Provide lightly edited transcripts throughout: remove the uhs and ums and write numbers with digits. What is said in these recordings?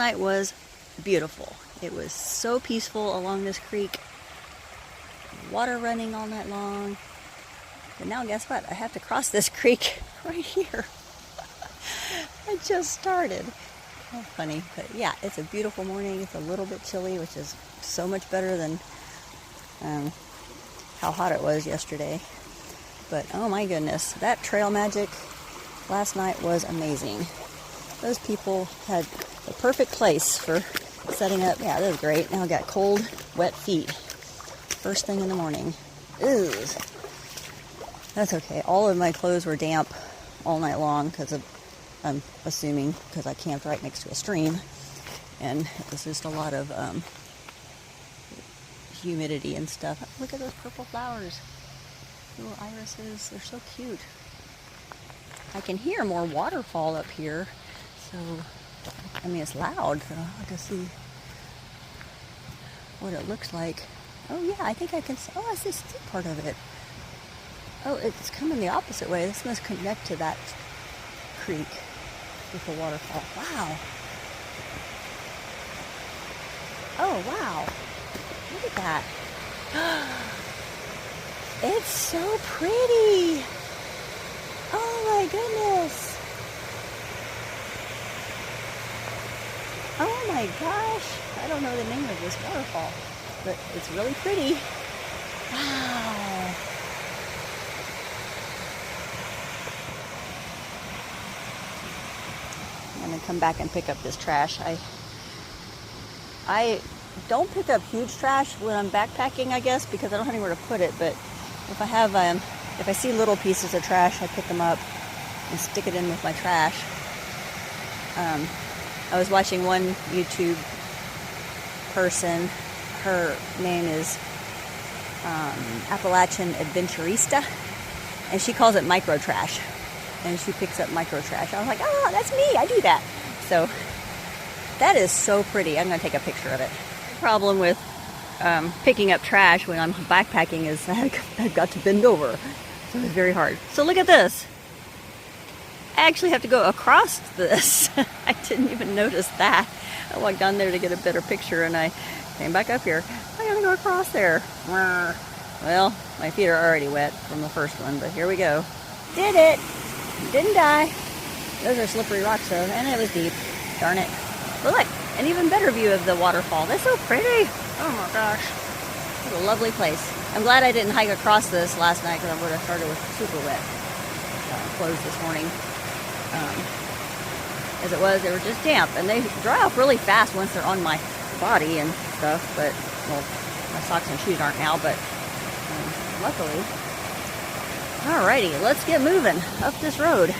night was beautiful. It was so peaceful along this creek. Water running all night long. But now guess what? I have to cross this creek right here. I just started. Oh, funny. But yeah, it's a beautiful morning. It's a little bit chilly, which is so much better than how hot it was yesterday. But oh my goodness, that trail magic last night was amazing. Those people had the perfect place for setting up. Yeah, that was great. Now I got cold, wet feet. First thing in the morning. Ew. That's okay. All of my clothes were damp all night long because I'm assuming because I camped right next to a stream, and it was just a lot of humidity and stuff. Look at those purple flowers. Little irises. They're so cute. I can hear more waterfall up here. So, I mean, it's loud, so I'll have to see what it looks like. Oh yeah, I think I can see. Oh, I see steep part of it. Oh, it's coming the opposite way. This must connect to that creek with the waterfall. Wow. Oh, wow. Look at that. It's so pretty. Oh my goodness. Oh my gosh. I don't know the name of this waterfall, but it's really pretty. Wow. I'm gonna come back and pick up this trash. I don't pick up huge trash when I'm backpacking, I guess, because I don't have anywhere to put it, but if I have, if I see little pieces of trash, I pick them up and stick it in with my trash. I was watching one YouTube person. Her name is Appalachian Adventurista, and she calls it micro trash. And she picks up micro trash. I was like, oh, that's me. I do that. So that is so pretty. I'm going to take a picture of it. The problem with picking up trash when I'm backpacking is I've got to bend over. So it's very hard. So look at this. I actually have to go across this. I didn't even notice that. I walked down there to get a better picture and I came back up here. I gotta go across there. Well, my feet are already wet from the first one, but here we go. Did it! Didn't die. Those are slippery rocks though, and it was deep. Darn it. But look, an even better view of the waterfall. That's so pretty. Oh my gosh. What a lovely place. I'm glad I didn't hike across this last night because I would have started with super wet clothes this morning. As it was, they were just damp, and they dry off really fast once they're on my body and stuff, but, well, my socks and shoes aren't now, but luckily. Alrighty, let's get moving up this road.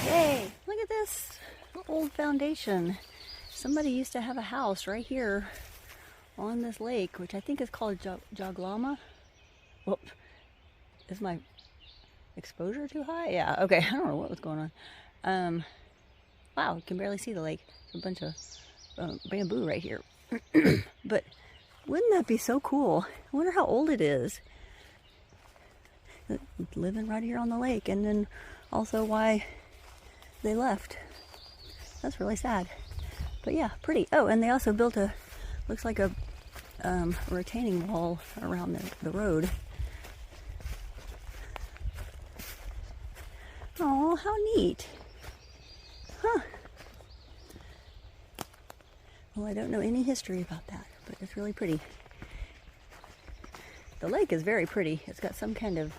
Yay! Look at this old foundation. Somebody used to have a house right here on this lake, which I think is called Joglama. Whoop. Is my exposure too high? Yeah, okay. I don't know what was going on. Wow, you can barely see the lake. There's a bunch of bamboo right here. But wouldn't that be so cool? I wonder how old it is. Living right here on the lake, and then also why they left. That's really sad. But yeah, pretty. Oh, and they also built looks like a retaining wall around the road. Oh, how neat. Huh. Well, I don't know any history about that, but it's really pretty. The lake is very pretty. It's got some kind of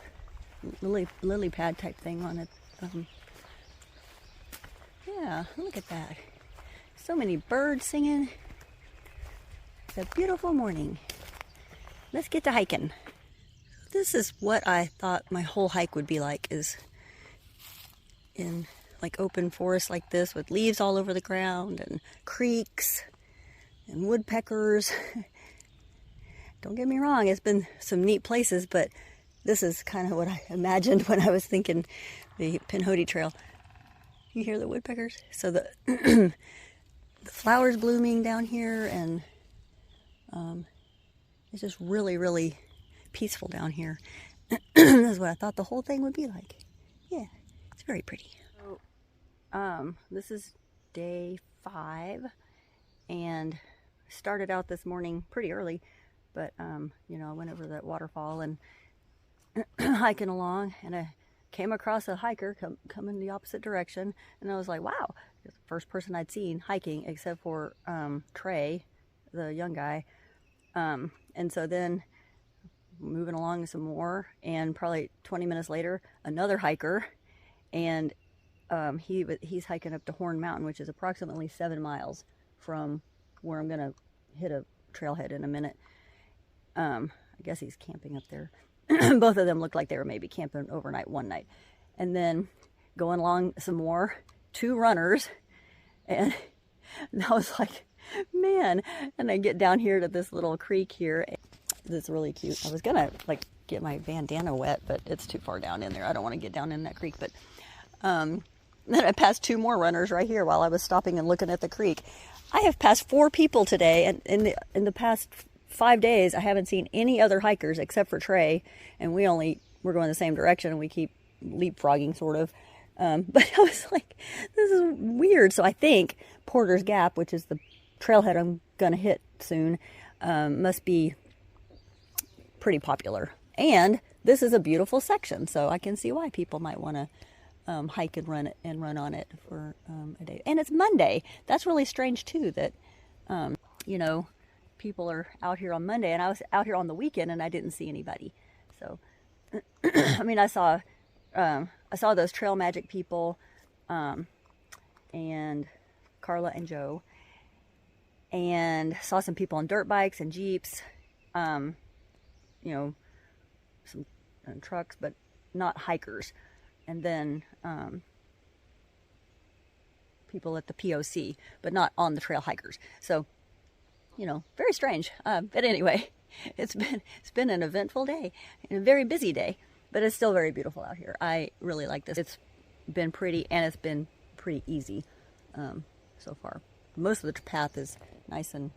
lily pad type thing on it. Yeah, look at that. So many birds singing. It's a beautiful morning. Let's get to hiking. This is what I thought my whole hike would be like, is in like open forest like this with leaves all over the ground and creeks and woodpeckers. Don't get me wrong, it's been some neat places, but this is kind of what I imagined when I was thinking the Pinhoti Trail. You hear the woodpeckers? So the the flowers blooming down here, and it's just really, really peaceful down here. That's what I thought the whole thing would be like. Yeah, it's very pretty. So, this is day 5, and started out this morning pretty early, but you know, I went over that waterfall and hiking along, and I came across a hiker coming the opposite direction, and I was like, wow, it's the first person I'd seen hiking except for Trey, the young guy. And so then moving along some more, and probably 20 minutes later, another hiker, and he's hiking up to Horn Mountain, which is approximately 7 miles from where I'm gonna hit a trailhead in a minute. I guess he's camping up there. Both of them looked like they were maybe camping overnight one night. And then going along some more, 2 runners, and I was like, man. And I get down here to this little creek here that's really cute. I was gonna like get my bandana wet, but it's too far down in there. I don't want to get down in that creek. But then I passed 2 more runners right here while I was stopping and looking at the creek. I have passed 4 people today, and in the past 5 days, I haven't seen any other hikers except for Trey, and we're going the same direction, and we keep leapfrogging, sort of. But I was like, this is weird. So I think Porter's Gap, which is the trailhead I'm going to hit soon, must be pretty popular. And this is a beautiful section, so I can see why people might want to hike and run on it for a day. And it's Monday. That's really strange, too, that, you know, people are out here on Monday, and I was out here on the weekend and I didn't see anybody. So I mean, I saw those Trail Magic people, and Carla and Joe, and saw some people on dirt bikes and Jeeps, you know, some trucks, but not hikers. And then people at the POC, but not on the trail hikers. So, you know, very strange. But anyway, it's been an eventful day, and a very busy day, but it's still very beautiful out here. I really like this. It's been pretty, and it's been pretty easy so far. Most of the path is nice and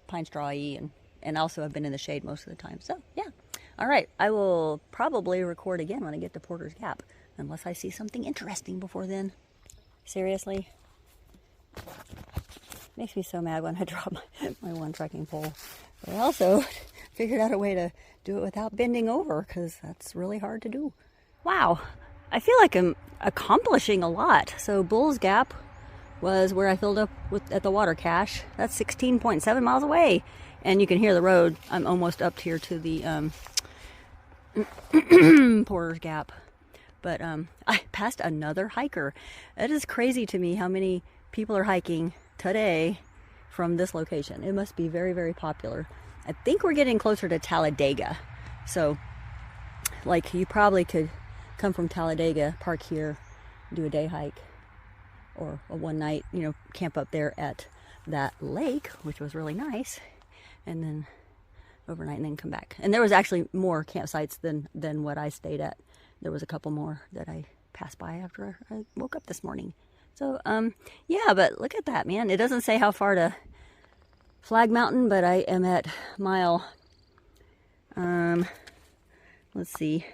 pine straw-y, and also I've been in the shade most of the time. So yeah. All right, I will probably record again when I get to Porter's Gap, unless I see something interesting before then. Seriously? Makes me so mad when I drop my one trekking pole. But I also figured out a way to do it without bending over, because that's really hard to do. Wow, I feel like I'm accomplishing a lot. So Bull's Gap was where I filled up at the water cache. That's 16.7 miles away. And you can hear the road. I'm almost up here to the Porter's Gap. But I passed another hiker. It is crazy to me how many people are hiking today from this location. It must be very, very popular. I think we're getting closer to Talladega. So, like, you probably could come from Talladega, park here, do a day hike, or a one night, you know, camp up there at that lake, which was really nice, and then overnight and then come back. And there was actually more campsites than what I stayed at. There was a couple more that I passed by after I woke up this morning. So, yeah, but look at that, man. It doesn't say how far to Flag Mountain, but I am at mile, let's see,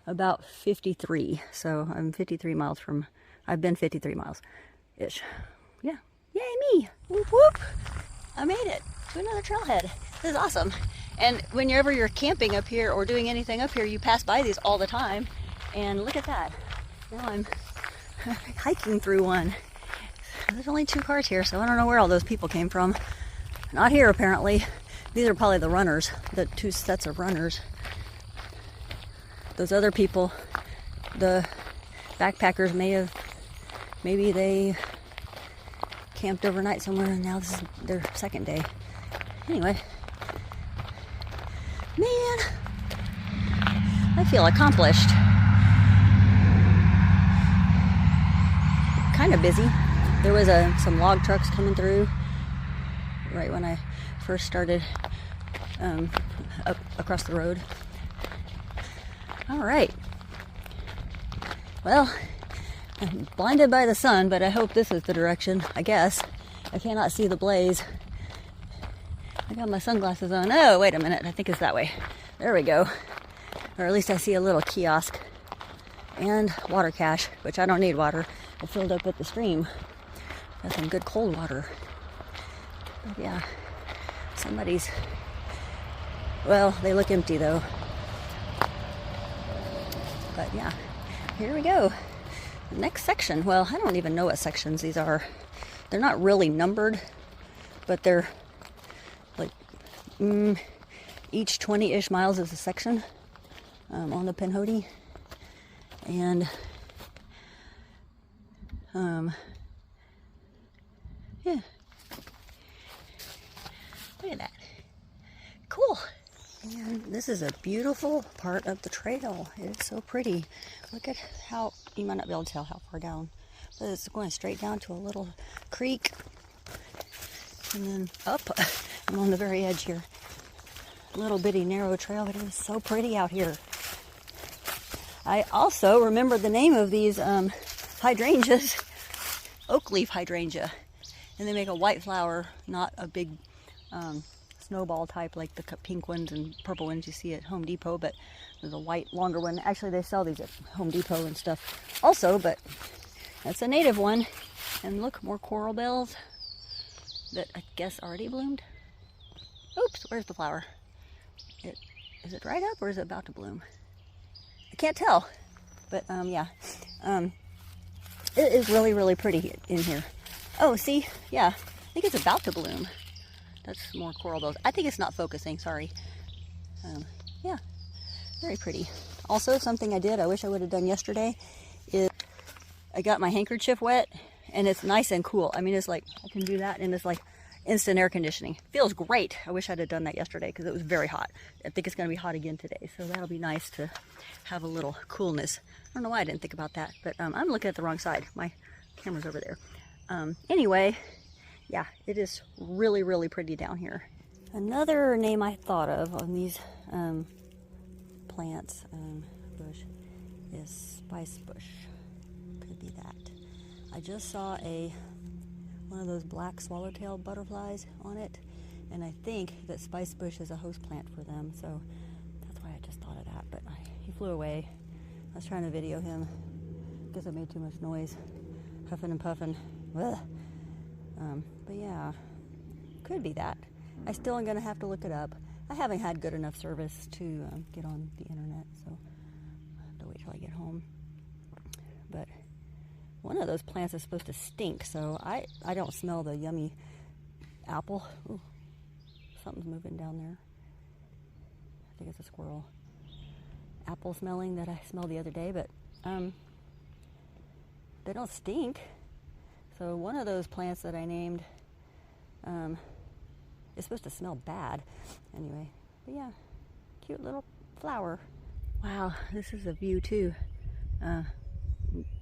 about 53. So I'm 53 miles from, I've been 53 miles-ish. Yeah. Yay, me. Whoop, whoop. I made it to another trailhead. This is awesome. And whenever you're camping up here or doing anything up here, you pass by these all the time. And look at that. Now I'm hiking through one. There's only 2 cars here, so I don't know where all those people came from. Not here, apparently. These are probably the runners, the 2 sets of runners. Those other people, the backpackers, maybe they camped overnight somewhere, and now this is their second day. Anyway, man, I feel accomplished. Kind of busy. There was some log trucks coming through right when I first started up across the road. All right. Well, I'm blinded by the sun, but I hope this is the direction, I guess. I cannot see the blaze. I got my sunglasses on. Oh, wait a minute. I think it's that way. There we go. Or at least I see a little kiosk and water cache, which I don't need water. I filled up at the stream. Got some good cold water. But yeah, somebody's, well, they look empty though. But yeah, here we go. The next section. Well, I don't even know what sections these are. They're not really numbered, but they're like each 20-ish miles is a section on the Pinhoti. And yeah, look at that. Cool. And this is a beautiful part of the trail. It's so pretty. Look at how, you might not be able to tell how far down, but it's going straight down to a little creek and then up. I'm on the very edge here. Little bitty narrow trail, but it is so pretty out here. I also remember the name of these hydrangeas, oak leaf hydrangea, and they make a white flower, not a big snowball type like the pink ones and purple ones you see at Home Depot, but there's a white longer one. Actually, they sell these at Home Depot and stuff also, but that's a native one. And look, more coral bells that I guess already bloomed. Oops, where's the flower? Is it dried up or is it about to bloom? I can't tell, but yeah, it is really, really pretty in here. Oh, see, yeah, I think it's about to bloom. That's more coral bells. I think it's not focusing, sorry. Yeah, very pretty. Also, something I did, I wish I would have done yesterday, is I got my handkerchief wet, and it's nice and cool. I mean, it's like, I can do that, and it's like instant air conditioning. Feels great. I wish I'd have done that yesterday, because it was very hot. I think it's going to be hot again today, so that'll be nice to have a little coolness. I don't know why I didn't think about that, but I'm looking at the wrong side. My camera's over there. Anyway, yeah, it is really, really pretty down here. Another name I thought of on these plants, bush, is spice bush. Could be that. I just saw one of those black swallowtail butterflies on it, and I think that spice bush is a host plant for them, so that's why I just thought of that. But he flew away. I was trying to video him. Guess I made too much noise, huffing and puffing. Ugh. But yeah, could be that. I still am going to have to look it up. I haven't had good enough service to get on the internet, so I'll have to wait till I get home. But one of those plants is supposed to stink, so I don't smell the yummy apple. Ooh, something's moving down there. I think it's a squirrel. Apple smelling that I smelled the other day, but they don't stink. So one of those plants that I named is supposed to smell bad. Anyway, but yeah, cute little flower. Wow, this is a view too.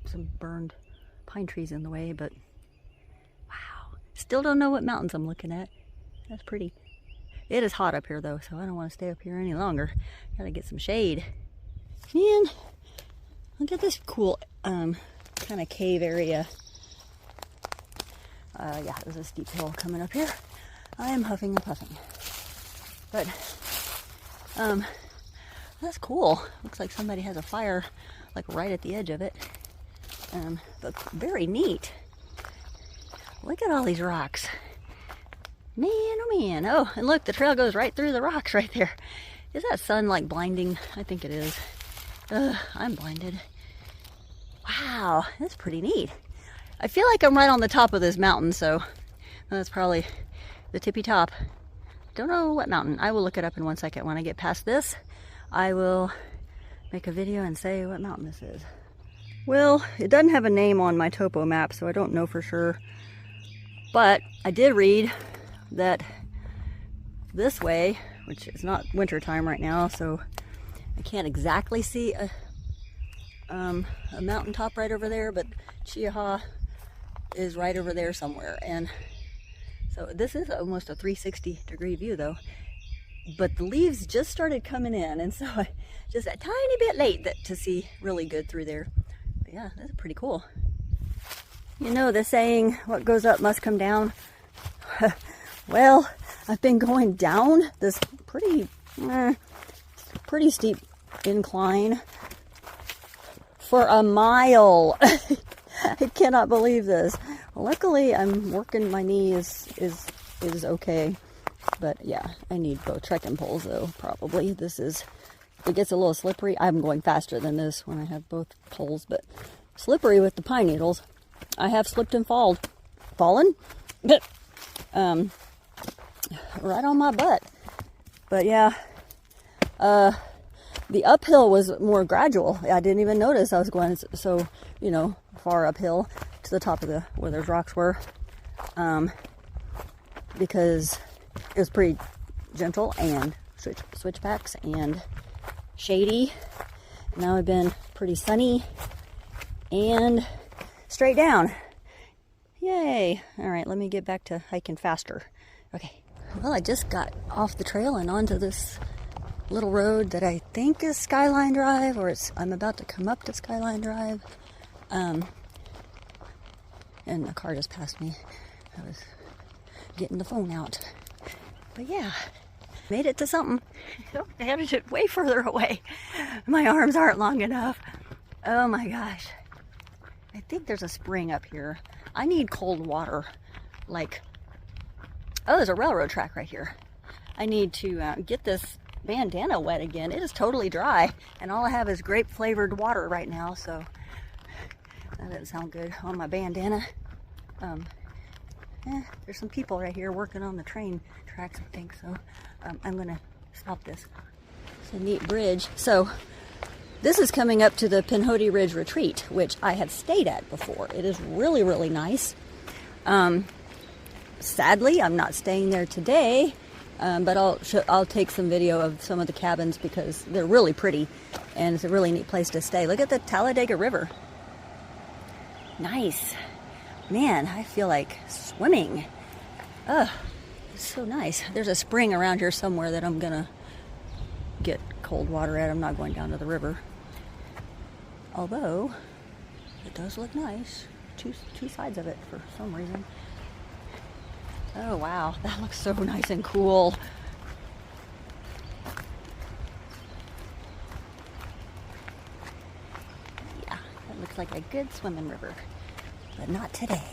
Some burned pine trees in the way, but wow. Still don't know what mountains I'm looking at. That's pretty. It is hot up here though, so I don't want to stay up here any longer. Gotta get some shade. Man, look at this cool kind of cave area. Yeah, there's a steep hill coming up here. I am huffing and puffing. But, that's cool. Looks like somebody has a fire, like right at the edge of it. But very neat. Look at all these rocks. Man, oh man. Oh, and look, the trail goes right through the rocks right there. Is that sun like blinding? I think it is. I'm blinded. Wow, that's pretty neat. I feel like I'm right on the top of this mountain, so that's probably the tippy top. Don't know what mountain. I will look it up in 1 second. When I get past this, I will make a video and say what mountain this is. Well, it doesn't have a name on my topo map, so I don't know for sure. But I did read that this way, which is not winter time right now, so I can't exactly see a mountaintop right over there, but Chiaha is right over there somewhere. And so this is almost a 360-degree view though, but the leaves just started coming in, and so I just a tiny bit late to see really good through there. But yeah, that's pretty cool. You know the saying, what goes up must come down? Well, I've been going down this pretty steep incline for a mile. I cannot believe this. Luckily, I'm working. My knee is okay, but yeah, I need both trekking poles though. Probably it gets a little slippery. I'm going faster than this when I have both poles, but slippery with the pine needles. I have slipped and fallen, but right on my butt. But yeah, the uphill was more gradual. I didn't even notice I was going so, far uphill to the top of where those rocks were, because it was pretty gentle and switchbacks and shady. Now it's been pretty sunny and straight down. Yay! All right, let me get back to hiking faster. Okay. Well, I just got off the trail and onto this little road that I think is Skyline Drive, or I'm about to come up to Skyline Drive. And the car just passed me. I was getting the phone out. But yeah, made it to something. I headed it way further away. My arms aren't long enough. Oh my gosh. I think there's a spring up here. I need cold water. Oh, there's a railroad track right here. I need to get this bandana wet again. It is totally dry, and all I have is grape flavored water right now, so that doesn't sound good on my bandana. There's some people right here working on the train tracks, I think, so I'm gonna stop this. It's a neat bridge. So this is coming up to the Pinhoti Ridge Retreat, which I have stayed at before. It is really, really nice. Sadly, I'm not staying there today, but I'll take some video of some of the cabins because they're really pretty, and it's a really neat place to stay. Look at the Talladega River. Nice. Man, I feel like swimming. Ugh, it's so nice. There's a spring around here somewhere that I'm gonna get cold water at. I'm not going down to the river. Although, it does look nice. Two sides of it for some reason. Oh wow, that looks so nice and cool. Yeah, that looks like a good swimming river, but not today.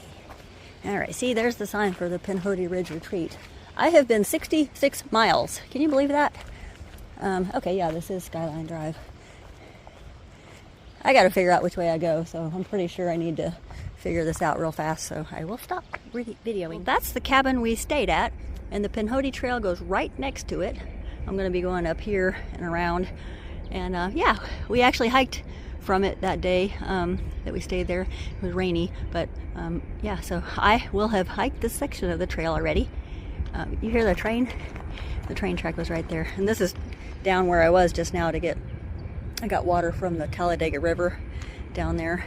All right, see, there's the sign for the Pinhoti Ridge Retreat. I have been 66 miles. Can you believe that? Okay, yeah, this is Skyline Drive. I got to figure out which way I go, so I'm pretty sure I need to figure this out real fast, so I will stop videoing. Well, that's the cabin we stayed at, and the Pinhoti Trail goes right next to it. I'm going to be going up here and around, and yeah, we actually hiked from it that day that we stayed there. It was rainy, but yeah, so I will have hiked this section of the trail already. You hear the train? The train track was right there, and this is down where I was just now I got water from the Talladega River down there.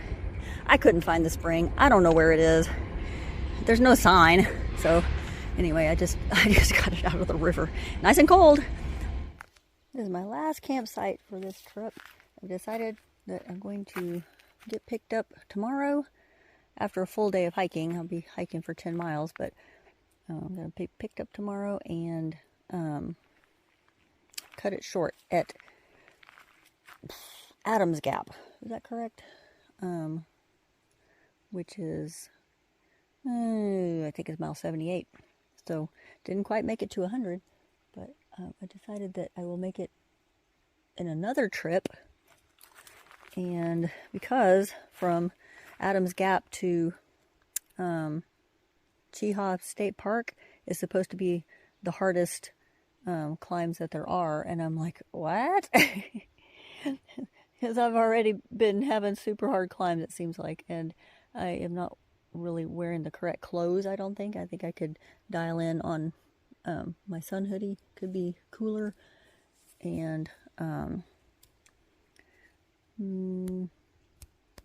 I couldn't find the spring. I don't know where it is. There's no sign. So anyway, I just got it out of the river. Nice and cold. This is my last campsite for this trip. I've decided that I'm going to get picked up tomorrow after a full day of hiking. I'll be hiking for 10 miles, but I'm going to be picked up tomorrow and cut it short at Adams Gap. Is that correct? Which is, I think it's mile 78. So didn't quite make it to 100, but I decided that I will make it in another trip. And because from Adams Gap to Chehaw State Park is supposed to be the hardest climbs that there are, and I'm like, what? Because I've already been having super hard climbs, it seems like, and I am not really wearing the correct clothes, I don't think. I think I could dial in on my sun hoodie, could be cooler, and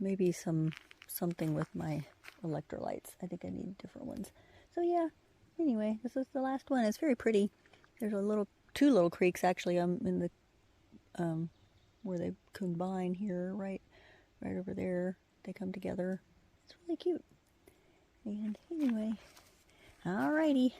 maybe something with my electrolytes. I think I need different ones. So yeah, anyway, this is the last one. It's very pretty. There's two little creeks actually. I'm in the where they combine here, right over there. They come together. It's really cute. And anyway, alrighty.